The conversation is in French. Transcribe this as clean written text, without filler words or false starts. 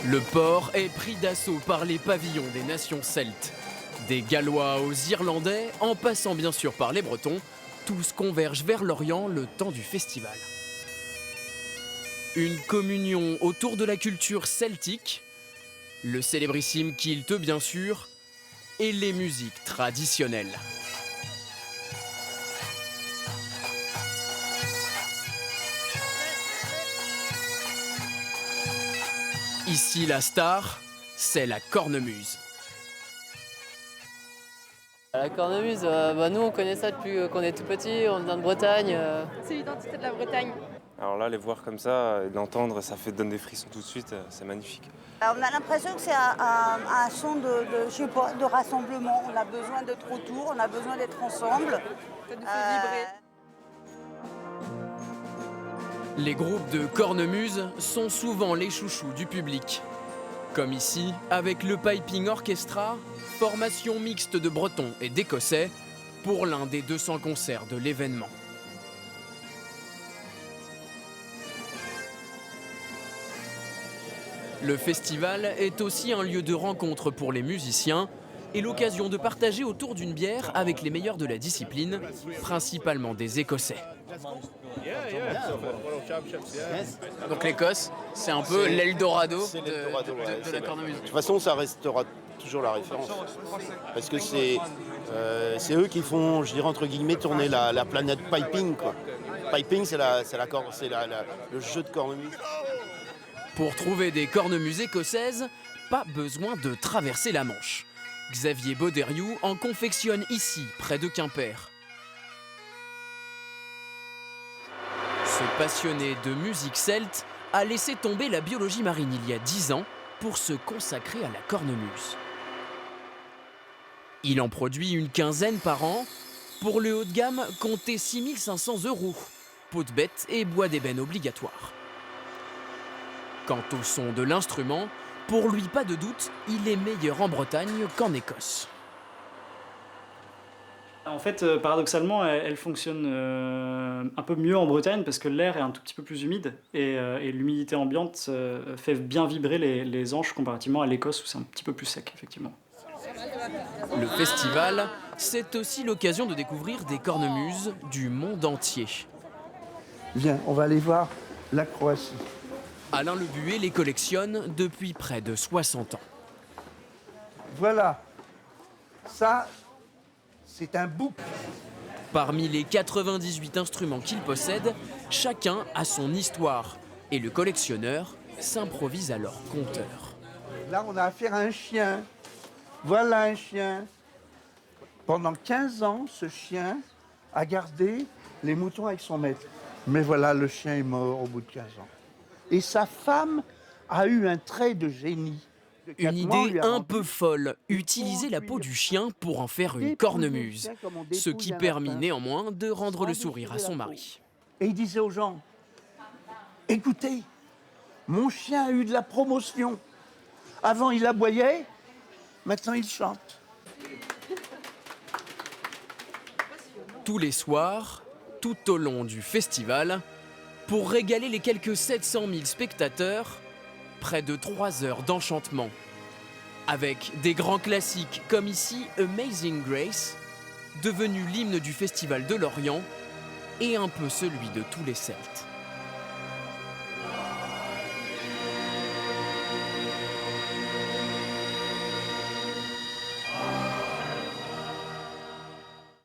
Le port est pris d'assaut par les pavillons des nations celtes. Des Gallois aux Irlandais, en passant bien sûr par les Bretons, tous convergent vers l'Orient le temps du festival. Une communion autour de la culture celtique, le célébrissime kilt bien sûr, et les musiques traditionnelles. Ici la star, c'est la cornemuse. La cornemuse, nous on connaît ça depuis qu'on est tout petit, on vient de Bretagne. C'est l'identité de la Bretagne. Alors là, les voir comme ça, et l'entendre, ça donne des frissons tout de suite, c'est magnifique. Alors, on a l'impression que c'est un son je sais pas, de rassemblement. On a besoin d'être autour, on a besoin d'être ensemble. Ça nous fait vibrer. Les groupes de cornemuse sont souvent les chouchous du public. Comme ici, avec le Piping Orchestra, formation mixte de Bretons et d'Écossais, pour l'un des 200 concerts de l'événement. Le festival est aussi un lieu de rencontre pour les musiciens et l'occasion de partager autour d'une bière avec les meilleurs de la discipline, principalement des Écossais. Donc l'Écosse, c'est un peu l'Eldorado de la cornemuse. De toute façon, ça restera toujours la référence. Parce que c'est eux qui font, je dirais entre guillemets, tourner la planète Piping, quoi. Piping, c'est le jeu de cornemuse. Pour trouver des cornemuses écossaises, pas besoin de traverser la Manche. Xavier Bauderiou en confectionne ici, près de Quimper. Ce passionné de musique celte a laissé tomber la biologie marine il y a 10 ans pour se consacrer à la cornemuse. Il en produit une quinzaine par an. Pour le haut de gamme, comptez 6 500 €. Peau de bête et bois d'ébène obligatoire. Quant au son de l'instrument, pour lui pas de doute, il est meilleur en Bretagne qu'en Écosse. En fait, paradoxalement, elle fonctionne un peu mieux en Bretagne parce que l'air est un tout petit peu plus humide et l'humidité ambiante fait bien vibrer les anches comparativement à l'Écosse où c'est un petit peu plus sec, effectivement. Le festival, c'est aussi l'occasion de découvrir des cornemuses du monde entier. Viens, on va aller voir la Croatie. Alain Lebuet les collectionne depuis près de 60 ans. Voilà, ça, c'est un bouc. Parmi les 98 instruments qu'il possède, chacun a son histoire. Et le collectionneur s'improvise alors conteur. Là, on a affaire à un chien. Voilà un chien. Pendant 15 ans, ce chien a gardé les moutons avec son maître. Mais voilà, le chien est mort au bout de 15 ans. Et sa femme a eu un trait de génie. Une idée un peu folle, utiliser la peau du chien pour en faire une cornemuse. Ce qui permit néanmoins de rendre le sourire à son mari. Et il disait aux gens, écoutez, mon chien a eu de la promotion. Avant il aboyait, maintenant il chante. Tous les soirs, tout au long du festival, pour régaler les quelques 700 000 spectateurs, près de 3 heures d'enchantement. Avec des grands classiques comme ici Amazing Grace, devenu l'hymne du Festival de l'Orient, et un peu celui de tous les Celtes.